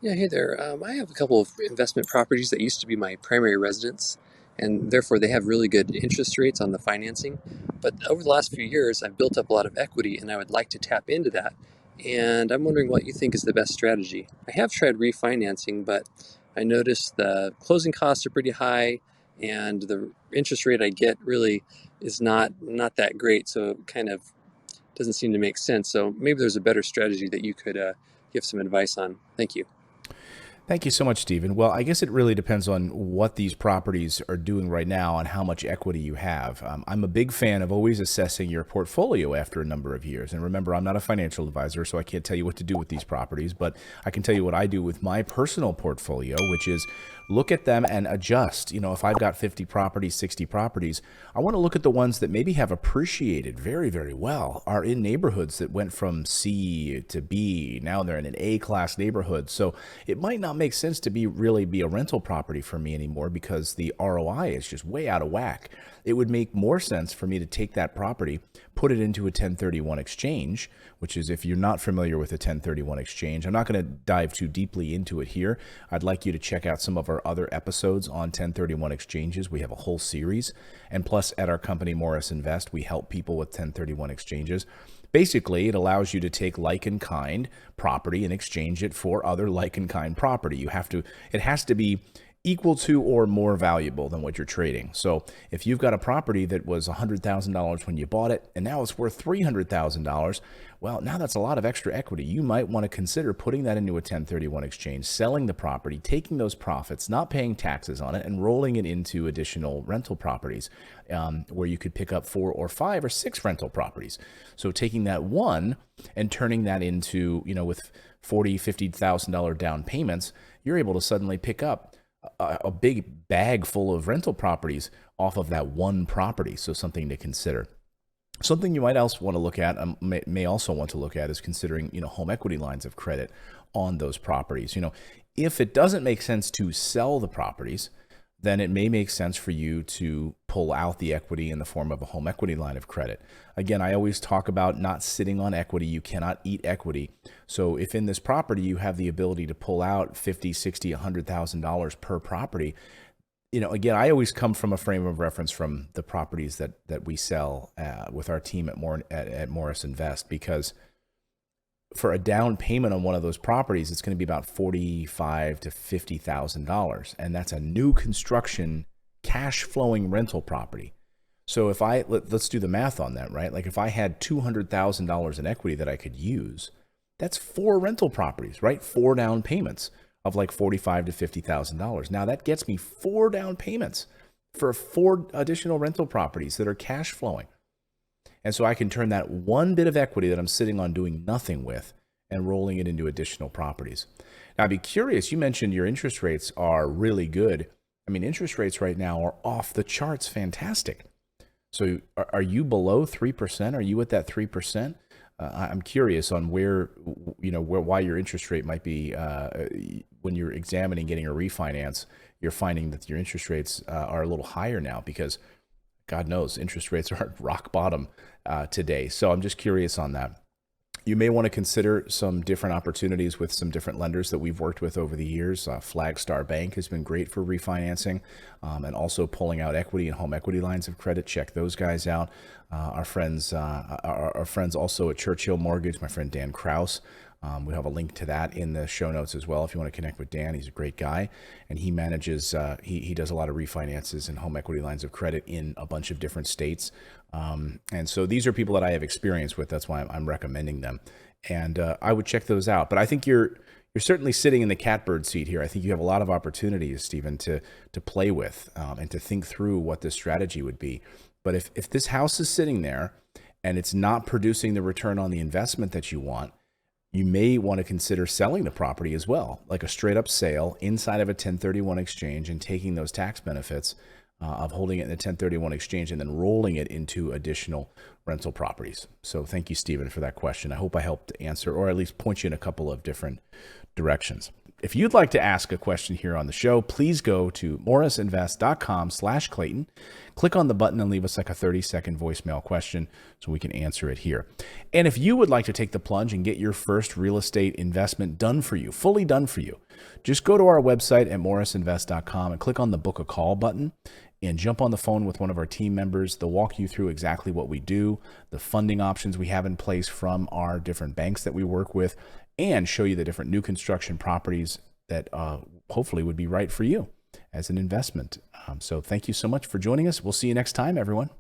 Yeah, hey there. I have a couple of investment properties that used to be my primary residence, and therefore they have really good interest rates on the financing. But over the last few years, I've built up a lot of equity, and I would like to tap into that. And I'm wondering what you think is the best strategy. I have tried refinancing, but I noticed the closing costs are pretty high, and the interest rate I get really is not that great. So it kind of doesn't seem to make sense. So maybe there's a better strategy that you could give some advice on. Thank you. Thank you so much, Stephen. Well, I guess it really depends on what these properties are doing right now and how much equity you have. I'm a big fan of always assessing your portfolio after a number of years. And remember, I'm not a financial advisor, so I can't tell you what to do with these properties, but I can tell you what I do with my personal portfolio, which is look at them and adjust. If I've got 50 properties, 60 properties, I want to look at the ones that maybe have appreciated very, very well, are in neighborhoods that went from C to B. Now they're in an A class neighborhood. So it might not make sense to really be a rental property for me anymore because the ROI is just way out of whack. It would make more sense for me to take that property, put it into a 1031 exchange, which is, if you're not familiar with a 1031 exchange, I'm not going to dive too deeply into it here. I'd like you to check out some of our other episodes on 1031 exchanges. We have a whole series. And plus, at our company, Morris Invest, we help people with 1031 exchanges. Basically, it allows you to take like and kind property and exchange it for other like and kind property. It has to be equal to or more valuable than what you're trading. So if you've got a property that was $100,000 when you bought it and now it's worth $300,000, well, now that's a lot of extra equity. You might want to consider putting that into a 1031 exchange, selling the property, taking those profits, not paying taxes on it, and rolling it into additional rental properties, where you could pick up 4 or 5 or 6 rental properties. So taking that one and turning that into, with $40,000, $50,000 down payments, you're able to suddenly pick up a big bag full of rental properties off of that one property. So something to consider. Something you might also want to look at, may also want to look at, is considering, home equity lines of credit on those properties. If it doesn't make sense to sell the properties, then it may make sense for you to pull out the equity in the form of a home equity line of credit. Again, I always talk about not sitting on equity. You cannot eat equity. So if in this property you have the ability to pull out $50,000, $60,000, $100,000 per property, again, I always come from a frame of reference from the properties that we sell with our team at Morris Invest, because for a down payment on one of those properties, it's going to be about $45,000 to $50,000, and that's a new construction, cash flowing rental property. So if let's do the math on that, right? Like if I had $200,000 in equity that I could use, that's 4 rental properties, right? 4 down payments of like $45,000 to $50,000. Now that gets me 4 down payments for 4 additional rental properties that are cash flowing. And so I can turn that one bit of equity that I'm sitting on doing nothing with and rolling it into additional properties. Now, I'd be curious, you mentioned your interest rates are really good. I mean, interest rates right now are off the charts fantastic. So are you below 3%? Are you at that 3%? I'm curious on why your interest rate might be, when you're examining getting a refinance, you're finding that your interest rates are a little higher now, because God knows interest rates are at rock bottom today. So I'm just curious on that. You may want to consider some different opportunities with some different lenders that we've worked with over the years. Flagstar Bank has been great for refinancing, and also pulling out equity and home equity lines of credit. Check those guys out. Our friends also at Churchill Mortgage, my friend Dan Kraus. We have a link to that in the show notes as well if you want to connect with Dan. He's a great guy, and he manages, he does a lot of refinances and home equity lines of credit in a bunch of different states. And so these are people that I have experience with. That's why I'm recommending them. And I would check those out. But I think you're certainly sitting in the catbird seat here. I think you have a lot of opportunities, Stephen, to play with, and to think through what this strategy would be. But if this house is sitting there and it's not producing the return on the investment that you want, you may want to consider selling the property as well, like a straight up sale inside of a 1031 exchange, and taking those tax benefits of holding it in a 1031 exchange and then rolling it into additional rental properties. So thank you, Stephen, for that question. I hope I helped answer, or at least point you in a couple of different directions. if you'd like to ask a question here on the show, please go to morrisinvest.com/Clayton. Click on the button and leave us like a 30-second voicemail question so we can answer it here. And if you would like to take the plunge and get your first real estate investment done for you, fully done for you, just go to our website at morrisinvest.com and click on the book a call button and jump on the phone with one of our team members. They'll walk you through exactly what we do, the funding options we have in place from our different banks that we work with, and show you the different new construction properties that hopefully would be right for you as an investment. So thank you so much for joining us. We'll see you next time, everyone.